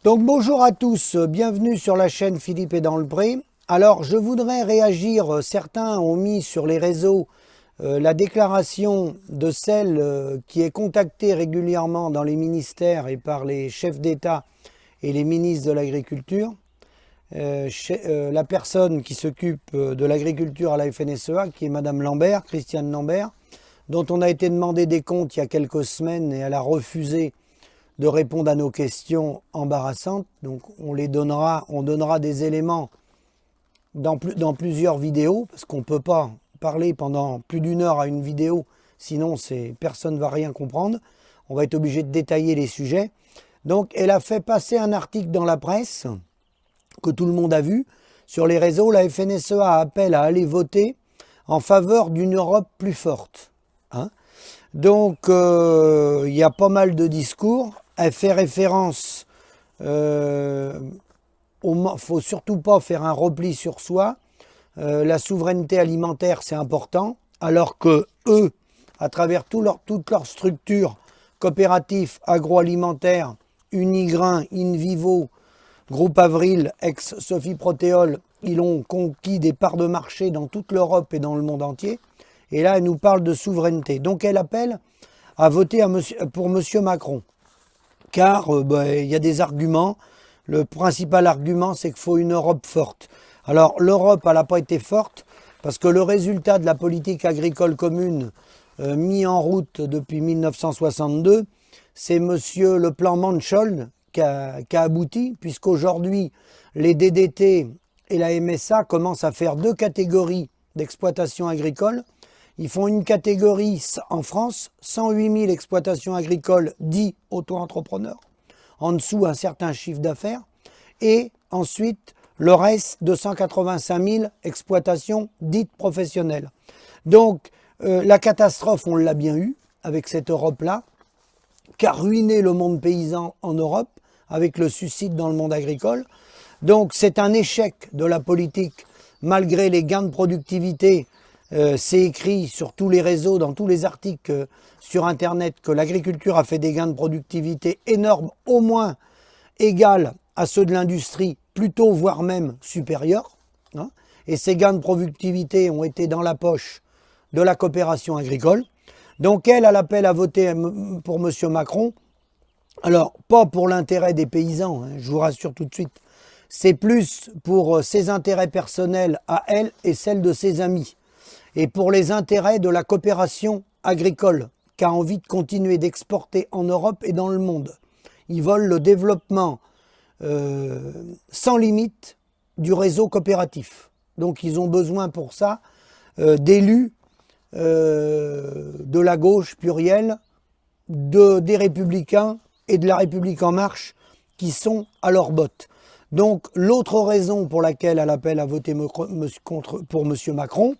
Donc bonjour à tous, bienvenue sur la chaîne Philippe est dans le pré. Alors je voudrais réagir, certains ont mis sur les réseaux la déclaration de celle qui est contactée régulièrement dans les ministères et par les chefs d'État et les ministres de l'Agriculture. La personne qui s'occupe de l'agriculture à la FNSEA, qui est Madame Lambert, Christiane Lambert, dont on a été demandé des comptes il y a quelques semaines et elle a refusé de répondre à nos questions embarrassantes. Donc on donnera des éléments dans plusieurs vidéos, parce qu'on ne peut pas parler pendant plus d'une heure à une vidéo, sinon personne ne va rien comprendre. On va être obligé de détailler les sujets. Donc elle a fait passer un article dans la presse, que tout le monde a vu, sur les réseaux. La FNSEA appelle à aller voter en faveur d'une Europe plus forte. Donc il y a pas mal de discours. Elle fait référence, faut surtout pas faire un repli sur soi. La souveraineté alimentaire, c'est important, alors que eux, à travers toutes leurs structures coopératives agroalimentaires, Unigrain, Invivo, Groupe Avril, ex-Sophie Protéol, ils ont conquis des parts de marché dans toute l'Europe et dans le monde entier. Et là, elle nous parle de souveraineté. Donc elle appelle à voter pour M. Macron. Car il y a des arguments. Le principal argument, c'est qu'il faut une Europe forte. Alors l'Europe, elle n'a pas été forte parce que le résultat de la politique agricole commune mis en route depuis 1962, c'est le plan Mansholt qui a abouti, puisqu'aujourd'hui, les DDT et la MSA commencent à faire deux catégories d'exploitation agricole. Ils font une catégorie en France, 108 000 exploitations agricoles dits auto-entrepreneurs, en dessous un certain chiffre d'affaires, et ensuite le reste, 285 000 exploitations dites professionnelles. Donc la catastrophe, on l'a bien eue avec cette Europe-là, qui a ruiné le monde paysan en Europe, avec le suicide dans le monde agricole. Donc c'est un échec de la politique, malgré les gains de productivité. C'est écrit sur tous les réseaux, dans tous les articles sur Internet, que l'agriculture a fait des gains de productivité énormes, au moins égales à ceux de l'industrie, plutôt voire même supérieurs. Et ces gains de productivité ont été dans la poche de la coopération agricole. Donc elle appelle à voter pour M. Macron. Alors, pas pour l'intérêt des paysans, je vous rassure tout de suite. C'est plus pour ses intérêts personnels à elle et celles de ses amis. Et pour les intérêts de la coopération agricole, qui a envie de continuer d'exporter en Europe et dans le monde. Ils veulent le développement sans limite du réseau coopératif. Donc ils ont besoin pour ça d'élus de la gauche plurielle, des Républicains et de la République en marche qui sont à leurs bottes. Donc l'autre raison pour laquelle elle appelle à voter pour M. Macron,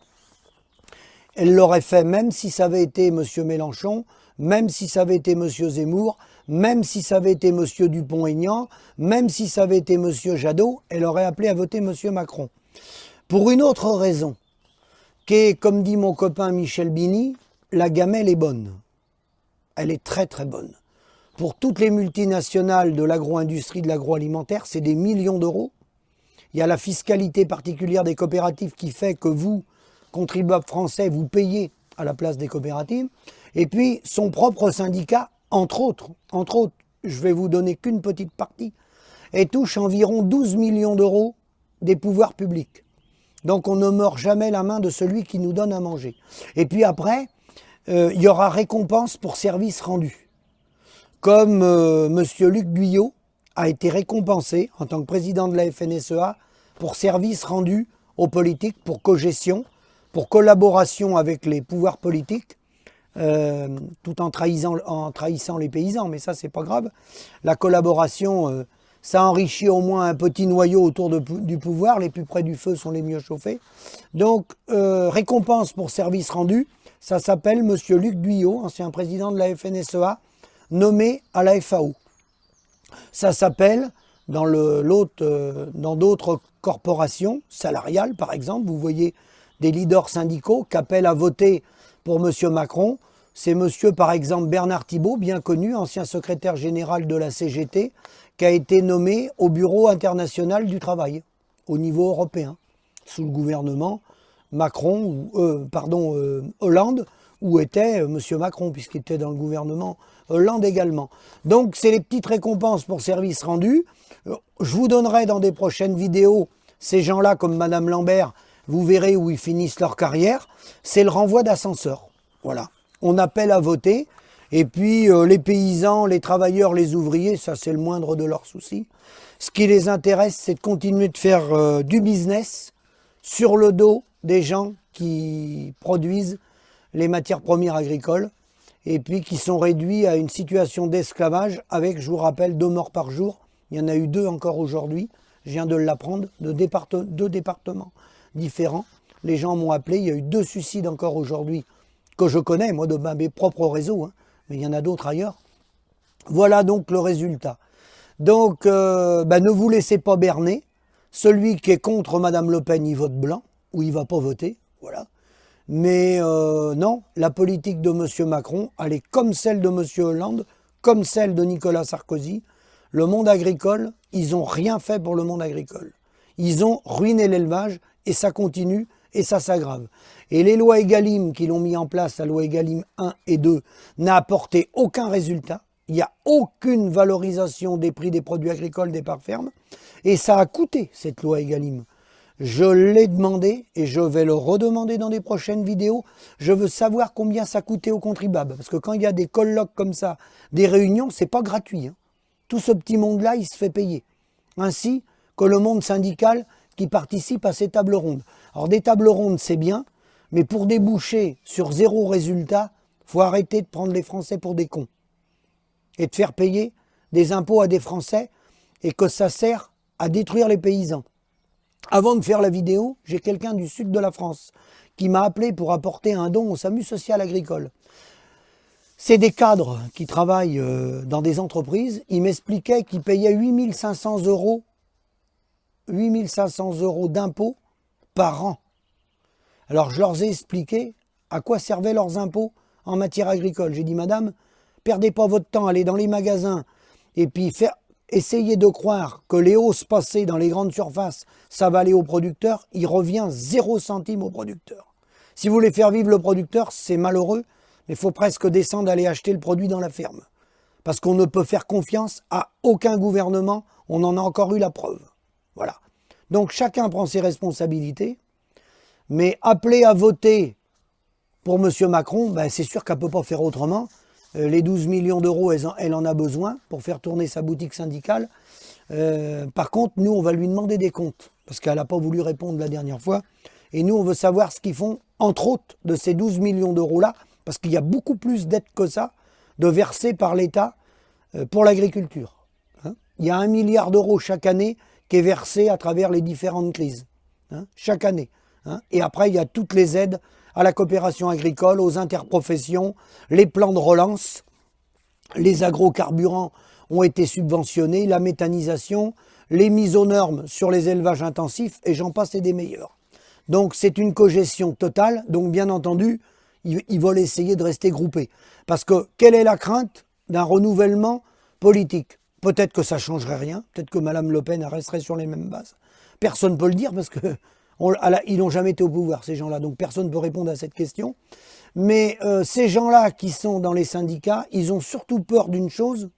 elle l'aurait fait même si ça avait été M. Mélenchon, même si ça avait été M. Zemmour, même si ça avait été M. Dupont-Aignan, même si ça avait été M. Jadot, elle aurait appelé à voter M. Macron. Pour une autre raison, qui est, comme dit mon copain Michel Bini, la gamelle est bonne. Elle est très très bonne. Pour toutes les multinationales de l'agro-industrie, de l'agroalimentaire, c'est des millions d'euros. Il y a la fiscalité particulière des coopératives qui fait que vous, contribuables français, vous payez à la place des coopératives. Et puis son propre syndicat, entre autres, je vais vous donner qu'une petite partie, et touche environ 12 millions d'euros des pouvoirs publics. Donc on ne mord jamais la main de celui qui nous donne à manger. Et puis après, il y aura récompense pour services rendus. Comme M. Luc Guyot a été récompensé en tant que président de la FNSEA pour services rendus aux politiques, pour cogestion, pour collaboration avec les pouvoirs politiques, tout en trahissant les paysans, mais ça c'est pas grave. La collaboration, ça enrichit au moins un petit noyau autour du pouvoir, les plus près du feu sont les mieux chauffés. Donc récompense pour service rendu, ça s'appelle M. Luc Guyot, ancien président de la FNSEA, nommé à la FAO. Ça s'appelle, dans d'autres corporations salariales par exemple, vous voyez des leaders syndicaux qui appellent à voter pour M. Macron, c'est monsieur, par exemple, Bernard Thibault, bien connu, ancien secrétaire général de la CGT, qui a été nommé au Bureau international du travail, au niveau européen, sous le gouvernement Macron, Hollande, où était monsieur Macron, puisqu'il était dans le gouvernement Hollande également. Donc, c'est les petites récompenses pour service rendu. Je vous donnerai dans des prochaines vidéos ces gens-là, comme madame Lambert, vous verrez où ils finissent leur carrière. C'est le renvoi d'ascenseur. Voilà. On appelle à voter, et puis les paysans, les travailleurs, les ouvriers, ça c'est le moindre de leurs soucis. Ce qui les intéresse, c'est de continuer de faire du business sur le dos des gens qui produisent les matières premières agricoles, et puis qui sont réduits à une situation d'esclavage avec, je vous rappelle, 2 morts par jour. Il y en a eu 2 encore aujourd'hui, je viens de l'apprendre, de 2 départements différents. Les gens m'ont appelé, il y a eu 2 suicides encore aujourd'hui, que je connais, moi, de mes propres réseaux, hein, mais il y en a d'autres ailleurs. Voilà donc le résultat. Donc, ne vous laissez pas berner. Celui qui est contre Madame Le Pen, il vote blanc, ou il ne va pas voter, voilà. Mais non, la politique de M. Macron, elle est comme celle de M. Hollande, comme celle de Nicolas Sarkozy. Le monde agricole, ils n'ont rien fait pour le monde agricole. Ils ont ruiné l'élevage, et ça continue, et ça s'aggrave. Et les lois Egalim qui l'ont mis en place, la loi Egalim 1 et 2, n'a apporté aucun résultat. Il n'y a aucune valorisation des prix des produits agricoles des parcs fermes. Et ça a coûté, cette loi Egalim. Je l'ai demandé et je vais le redemander dans des prochaines vidéos. Je veux savoir combien ça coûtait aux contribuables. Parce que quand il y a des colloques comme ça, des réunions, c'est pas gratuit, hein. Tout ce petit monde-là, il se fait payer. Ainsi que le monde syndical qui participe à ces tables rondes. Alors des tables rondes, c'est bien, mais pour déboucher sur 0 résultat, il faut arrêter de prendre les Français pour des cons. Et de faire payer des impôts à des Français et que ça sert à détruire les paysans. Avant de faire la vidéo, j'ai quelqu'un du sud de la France qui m'a appelé pour apporter un don au SAMU social agricole. C'est des cadres qui travaillent dans des entreprises. Ils m'expliquaient qu'ils payaient 8 500 euros d'impôts par an. Alors je leur ai expliqué à quoi servaient leurs impôts en matière agricole. J'ai dit, madame, perdez pas votre temps, allez dans les magasins et puis essayez de croire que les hausses passées dans les grandes surfaces, ça va aller aux producteurs. Il revient 0 centime aux producteurs. Si vous voulez faire vivre le producteur, c'est malheureux, mais il faut presque descendre aller acheter le produit dans la ferme. Parce qu'on ne peut faire confiance à aucun gouvernement, on en a encore eu la preuve. Voilà. Donc chacun prend ses responsabilités, mais appeler à voter pour M. Macron, c'est sûr qu'elle ne peut pas faire autrement. Les 12 millions d'euros, elle en a besoin pour faire tourner sa boutique syndicale. Par contre, nous, on va lui demander des comptes, parce qu'elle n'a pas voulu répondre la dernière fois. Et nous, on veut savoir ce qu'ils font, entre autres, de ces 12 millions d'euros-là, parce qu'il y a beaucoup plus d'aides que ça, de versées par l'État pour l'agriculture. Hein, il y a 1 milliard d'euros chaque année qui est versé à travers les différentes crises. Hein, chaque année. Hein, et après, il y a toutes les aides à la coopération agricole, aux interprofessions, les plans de relance, les agrocarburants ont été subventionnés, la méthanisation, les mises aux normes sur les élevages intensifs, et j'en passe et des meilleurs. Donc c'est une cogestion totale, donc bien entendu, ils veulent essayer de rester groupés. Parce que quelle est la crainte d'un renouvellement politique? Peut-être que ça ne changerait rien, peut-être que Mme Le Pen resterait sur les mêmes bases. Personne ne peut le dire parce que ils n'ont jamais été au pouvoir, ces gens-là, donc personne ne peut répondre à cette question. Mais ces gens-là qui sont dans les syndicats, ils ont surtout peur d'une chose,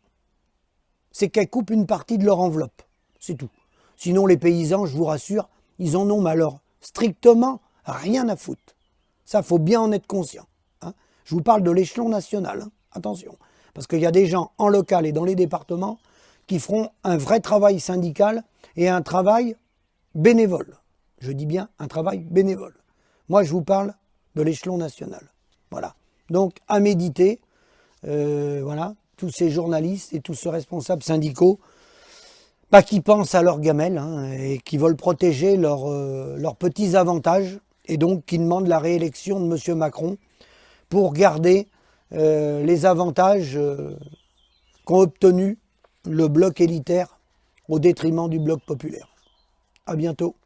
c'est qu'elles coupent une partie de leur enveloppe. C'est tout. Sinon, les paysans, je vous rassure, ils en ont malheur strictement rien à foutre. Ça, faut bien en être conscient. Hein. Je vous parle de l'échelon national, hein. Attention. Parce qu'il y a des gens en local et dans les départements qui feront un vrai travail syndical et un travail bénévole. Je dis bien un travail bénévole. Moi, je vous parle de l'échelon national. Voilà. Donc, à méditer, voilà, tous ces journalistes et tous ces responsables syndicaux, pas qui pensent à leurs gamelles hein, et qui veulent protéger leurs petits avantages et donc qui demandent la réélection de M. Macron pour garder les avantages qu'ont obtenus le bloc élitaire au détriment du bloc populaire. À bientôt.